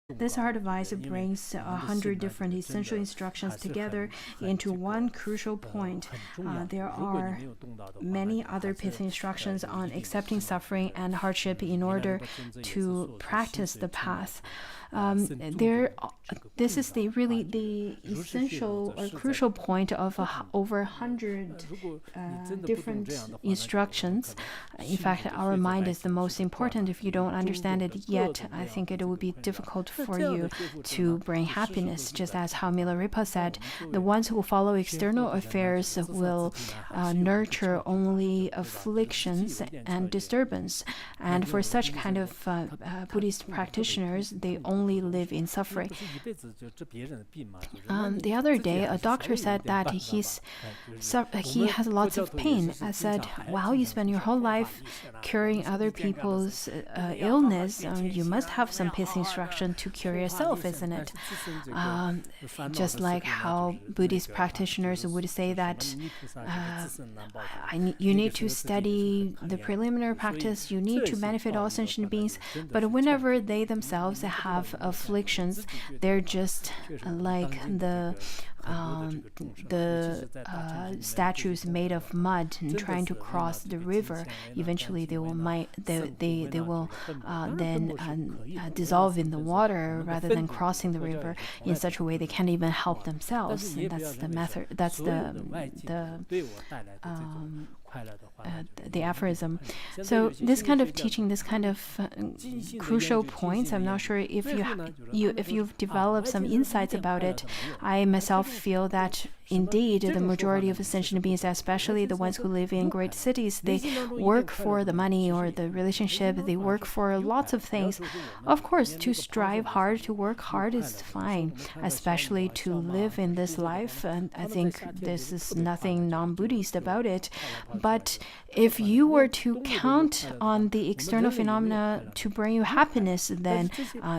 This hard advice brings 100 different essential instructions together into one crucial point. There are many other pithy instructions on accepting suffering and hardship in order to practice the path. This is the essential or crucial point of over 100 different instructions. In fact, our mind is the most important. If you don't understand it yet, I think it will be difficult for you to bring happiness. Just as how Milarepa said, the ones who follow external affairs will nurture only afflictions and disturbance. And for such kind of Buddhist practitioners, they only live in suffering. The other day, a doctor said that he has lots of pain. I said, wow, you spend your whole life curing other people's illness. You must have some pithy instruction to cure yourself, isn't it? Just like how Buddhist practitioners would say that you need to study the preliminary practice, you need to benefit all sentient beings, but whenever they themselves have afflictions, they're just like the statues made of mud and trying to cross the river. Eventually, they will then dissolve in the water rather than crossing the river in such a way they can't even help themselves. And that's the method. That's the aphorism. So this kind of teaching, this kind of crucial points, I'm not sure if you've developed some insights about it. I myself feel that indeed the majority of sentient beings, especially the ones who live in great cities, they work for the money or the relationship. They work for lots of things. Of course, to strive hard, to work hard is fine, especially to live in this life. And I think this is nothing non-Buddhist about it. But if you were to count on the external phenomena to bring you happiness, then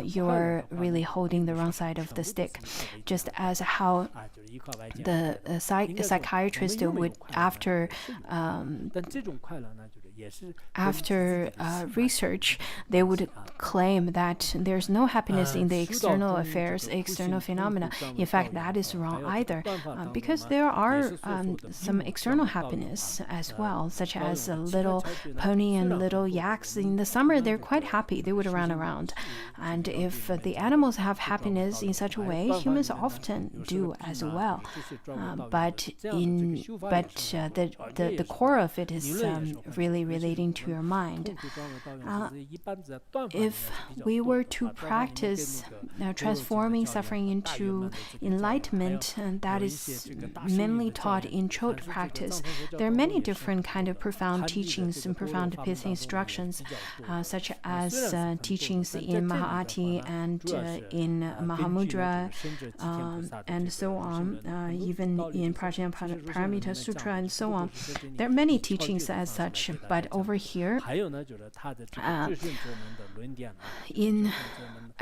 you're really holding the wrong side of the stick. Just as how the psychiatrist would, after research, they would claim that there's no happiness in the external affairs, external phenomena. In fact, that is wrong either, because there are some external happiness as well, such as a little pony and little yaks. In the summer, they're quite happy. They would run around. And if the animals have happiness in such a way, humans often do as well. But the core of it is really relating to your mind. If we were to practice transforming suffering into enlightenment, that is mainly taught in Chot practice. There are many different kind of profound teachings and profound pithy instructions, such as teachings in Mahaati and in Mahamudra, and so on, even in Prajnaparamita Sutra and so on. There are many teachings as such, but over here, I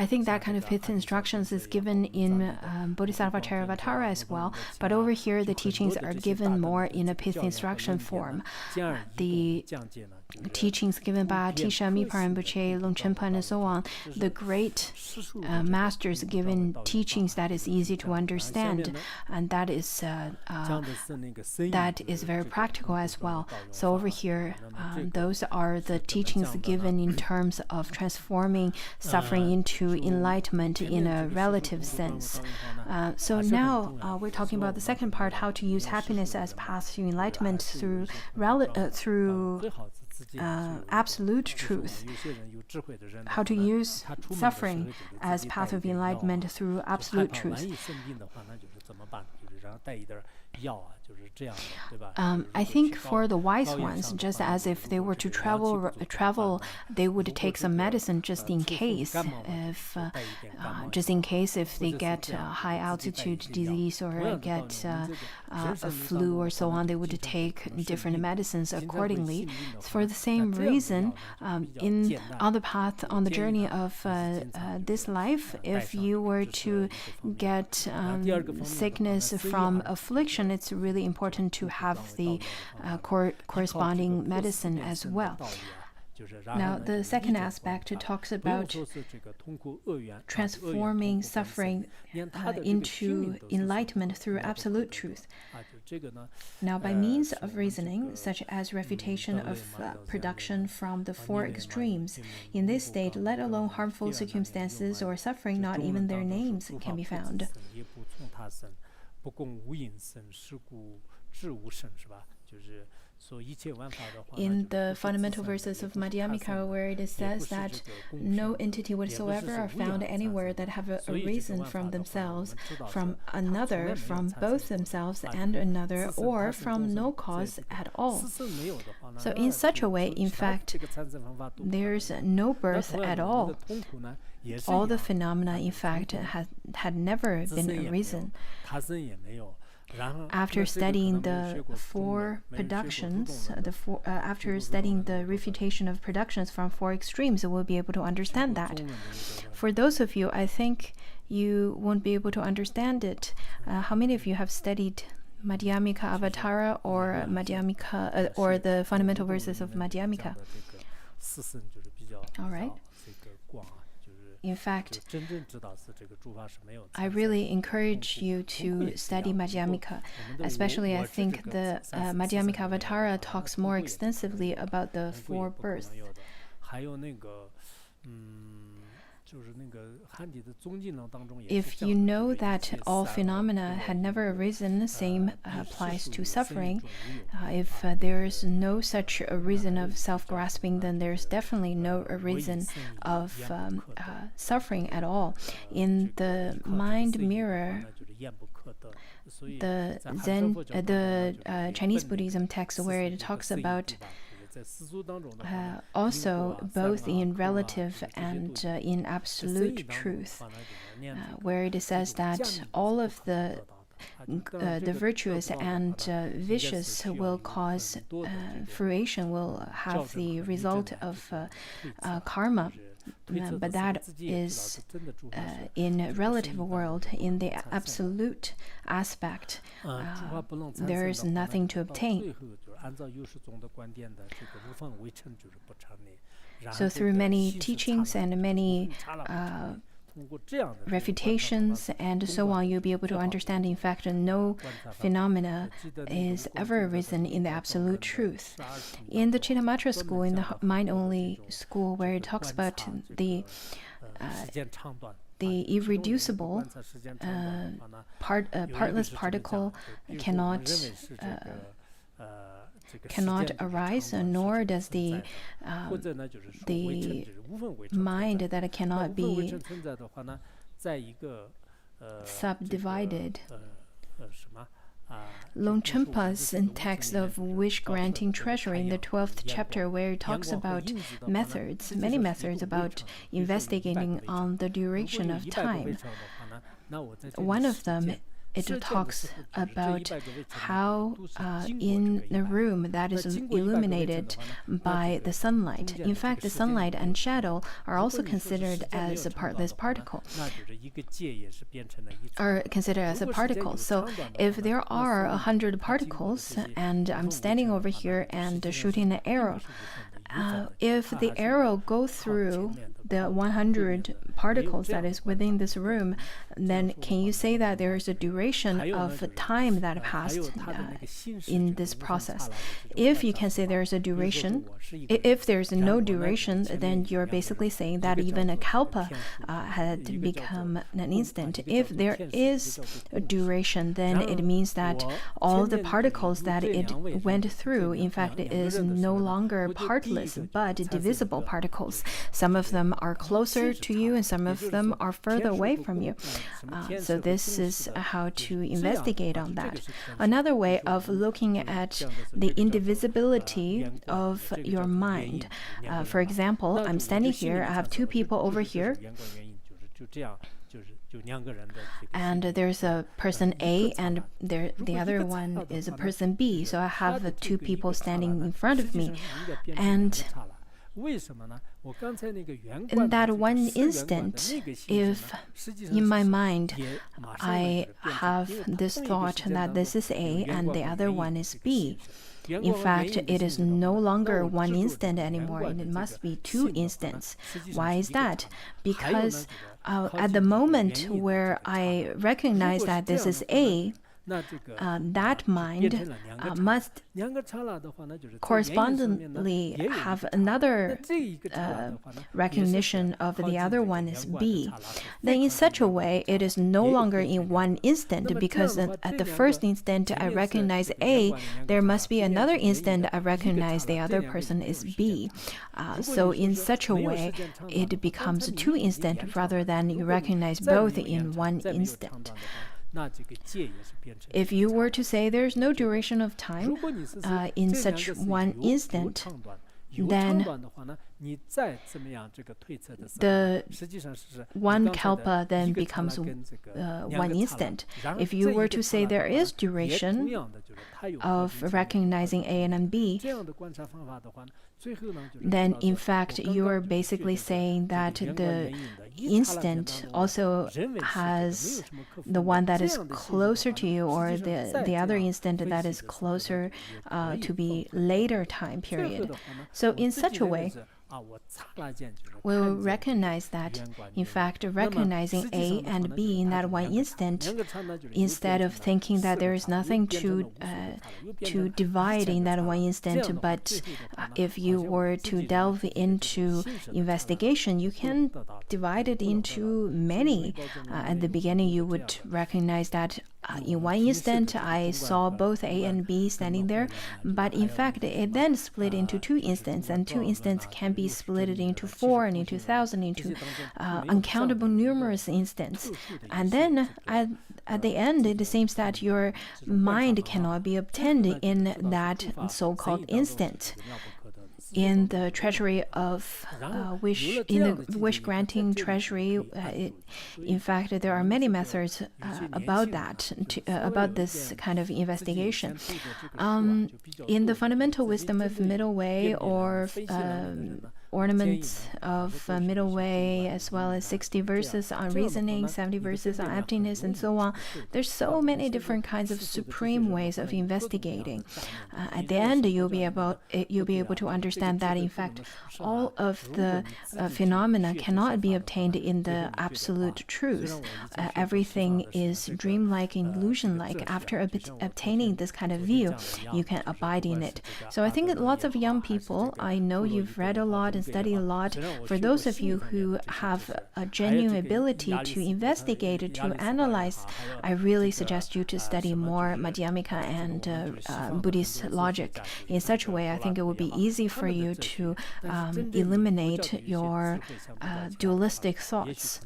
think that kind of pithy instructions is given in Bodhisattva Charyavatara as well, but over here the teachings are given more in a pithy instruction form. The teachings given by Atisha, Mipa Rinpoche, Longchenpa, and so on, the great masters given teachings that is easy to understand, and that is very practical as well. So over here, those are the teachings given in terms of transforming suffering into enlightenment in a relative sense. So now we're talking about the second part, how to use happiness as path to enlightenment through absolute truth, how to use suffering as path of enlightenment through absolute truth. I think for the wise ones, just as if they were to travel, they would take some medicine just in case, if they get high altitude disease or get a flu or so on, they would take different medicines accordingly. For the same reason, on the path, on the journey of this life, if you were to get sickness from affliction, it's really important to have the corresponding medicine as well. Now, the second aspect talks about transforming suffering into enlightenment through absolute truth. Now, by means of reasoning, such as refutation of production from the four extremes, in this state, let alone harmful circumstances or suffering, not even their names can be found. In the fundamental verses of Madhyamika, where it says that no entity whatsoever are found anywhere that have a reason from themselves, from another, from both themselves and another, or from no cause at all. So in such a way, in fact, there's no birth at all. All the phenomena, in fact, had never been a reason. After studying the four productions, after studying the refutation of productions from four extremes, we'll be able to understand that. For those of you, I think you won't be able to understand it. How many of you have studied Madhyamika Avatara or Madhyamika or the fundamental verses of Madhyamika? All right. In fact, I really encourage you to study Madhyamika. Especially, I think the Madhyamika Avatara talks more extensively about the four births. If you know that all phenomena had never arisen, same applies to suffering. If there is no such a reason of self-grasping, then there's definitely no reason of suffering at all. In the mind mirror, the Chinese Buddhism text, where it talks about also both in relative and in absolute truth, where it says that all of the virtuous and vicious will cause fruition, will have the result of karma. But that is in relative world. In the absolute aspect, there is nothing to obtain. So through many teachings and many refutations and so on, you'll be able to understand, in fact, no phenomena is ever arisen in the absolute truth. In the Chittamatra school, in the mind-only school, where it talks about the irreducible partless particle cannot arise, nor does the mind that cannot be subdivided. Longchenpa's text of wish-granting treasury in the 12th chapter, where it talks about methods, many methods about investigating on the duration of time. One of them, it talks about how in a room that is illuminated by the sunlight. In fact, the sunlight and shadow are also considered as a partless particle. So if there are 100 particles and I'm standing over here and shooting an arrow, if the arrow goes through the 100 particles that is within this room, then can you say that there is a duration of time that passed in this process? If you can say there is a duration, if there's no duration, then you're basically saying that even a kalpa had become an instant. If there is a duration, then it means that all the particles that it went through, in fact, it is no longer partless, but divisible particles. Some of them are closer to you and some of them are further away from you. So this is how to investigate on that. Another way of looking at the indivisibility of your mind. For example, I'm standing here, I have two people over here, and there's a person A and the other one is a person B. So I have two people standing in front of me. And in that one instant, if in my mind I have this thought that this is A and the other one is B, In fact, it is no longer one instant anymore, and it must be two instants. Why is that? Because at the moment where I recognize that this is A, that mind must correspondingly have another recognition of the other one is B. Then in such a way, it is no longer in one instant, because at the first instant I recognize A, there must be another instant I recognize the other person is B. So in such a way, it becomes two instant rather than you recognize both in one instant. If you were to say there's no duration of time in such one instant, then the one kalpa then becomes one instant. If you were to say there is duration of recognizing A and B, then in fact you are basically saying that the instant also has the one that is closer to you, or the other instant that is closer to be later time period. So in such a way, we'll recognize that, in fact, recognizing A and B in that one instant, instead of thinking that there is nothing to divide in that one instant, but if you were to delve into investigation, you can divide it into many. At the beginning, you would recognize that in one instant, I saw both A and B standing there, but in fact, it then split into two instants, and two instants can be split into 4 and into 1,000, into uncountable numerous instants. And then at the end, it seems that your mind cannot be obtained in that so-called instant. In the treasury of in the wish-granting treasury, in fact, there are many methods about that, about this kind of investigation. In the fundamental wisdom of middle way, or ornaments of middle way, as well as 60 verses on reasoning, 70 verses on emptiness, and so on. There's so many different kinds of supreme ways of investigating. At the end, you'll be able to understand that, in fact, all of the phenomena cannot be obtained in the absolute truth. Everything is dreamlike, illusion-like. After obtaining this kind of view, you can abide in it. So I think lots of young people, I know you've read a lot and study a lot. For those of you who have a genuine ability to investigate, to analyze, I really suggest you to study more Madhyamika and Buddhist logic. In such a way, I think it would be easy for you to eliminate your dualistic thoughts.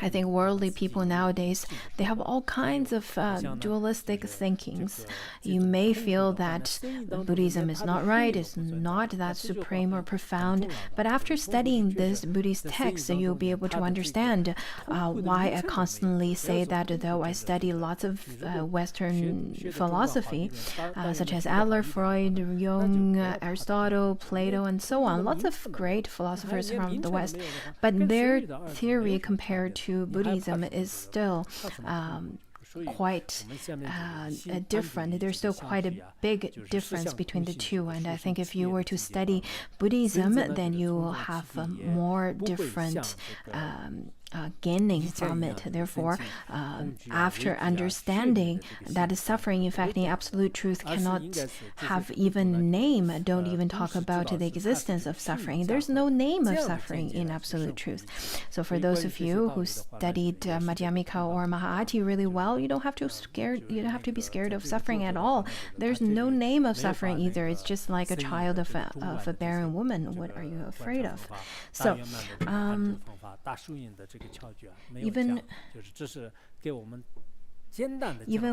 I think worldly people nowadays, they have all kinds of dualistic thinkings. You may feel that Buddhism is not right, it's not that supreme or profound, but after studying this Buddhist text, you'll be able to understand why I constantly say that, though I study lots of Western philosophy, such as Adler, Freud, Jung, Aristotle, Plato, and so on, lots of great philosophers from the West, but their theory compared to Buddhism is still quite different. There's still quite a big difference between the two, and I think if you were to study Buddhism, then you will have more different gaining from it. Therefore, after understanding that suffering, in fact, in absolute truth cannot have even a name, don't even talk about the existence of suffering. There's no name of suffering in absolute truth. So for those of you who studied Madhyamika or Mahāti really well, you don't have to be scared of suffering at all. There's no name of suffering either. It's just like a child of a barren woman. What are you afraid of? So even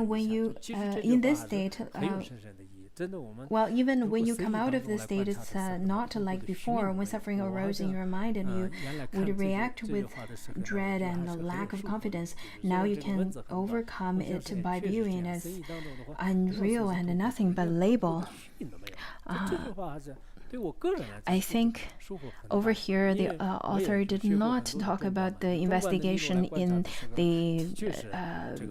when you in this state, even when you come out of this state, it's not like before, when suffering arose in your mind and you would react with dread and a lack of confidence. Now you can overcome it by viewing it as unreal and nothing but label. I think over here the author did not talk about the investigation in the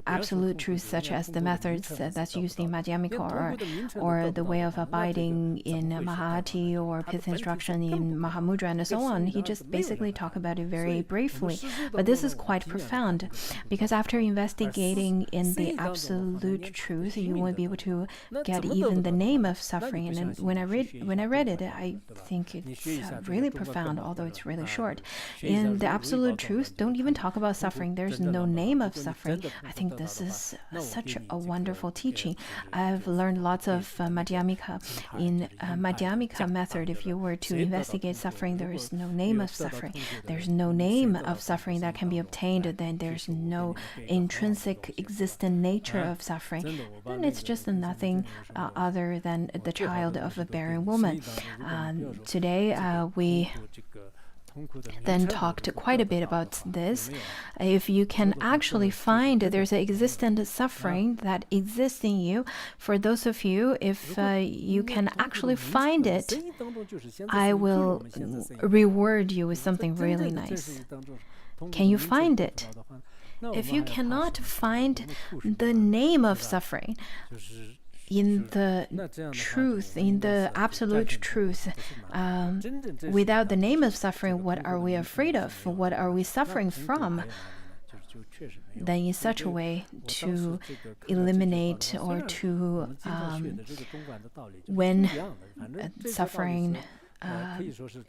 absolute truth, such as the methods that's used in Madhyamika or the way of abiding in Mahati or pith instruction in Mahamudra and so on. He just basically talked about it very briefly. But this is quite profound, because after investigating in the absolute truth, you won't be able to get even the name of suffering. And when I read it, I think it's really profound, although it's really short. In the absolute truth, don't even talk about suffering. There's no name of suffering. I think this is such a wonderful teaching. I've learned lots of Madhyamika. In Madhyamika method, if you were to investigate suffering, there is no name of suffering. There's no name of suffering that can be obtained. Then there's no intrinsic existent nature of suffering. Then it's just nothing other than the child of a barren woman. Today we then talked quite a bit about this. If you can actually find there's an existent suffering that exists in you, for those of you, if you can actually find it, I will reward you with something really nice. Can you find it? If you cannot find the name of suffering in the truth, in the absolute truth, without the name of suffering, what are we afraid of? What are we suffering from? Then in such a way to eliminate or to when suffering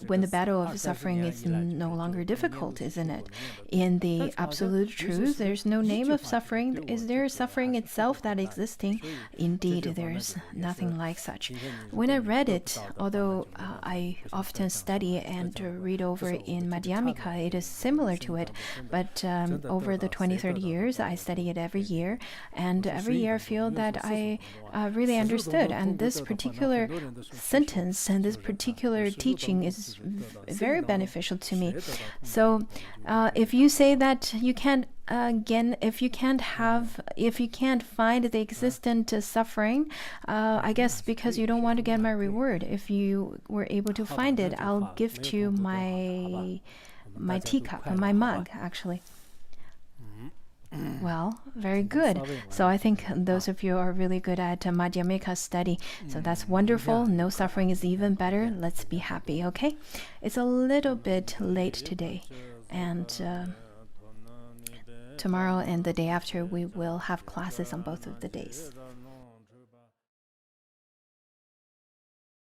when the battle of suffering is no longer difficult, isn't it? In the absolute truth, there's no name of suffering. Is there suffering itself that existing? Indeed, there's nothing like such. When I read it, although I often study and read over in Madhyamika, it is similar to it, but over the 20-30 years, I study it every year, and every year I feel that I really understood. And this particular sentence and this particular teaching is very beneficial to me. So if you say that you can't if you can't find the existent suffering, I guess because you don't want to get my reward. If you were able to find it, I'll give to you my teacup, my mug, actually. Well, very good. So I think those of you are really good at Madhyamika study. So that's wonderful. No suffering is even better. Let's be happy, okay? It's a little bit late today. And tomorrow and the day after, we will have classes on both of the days.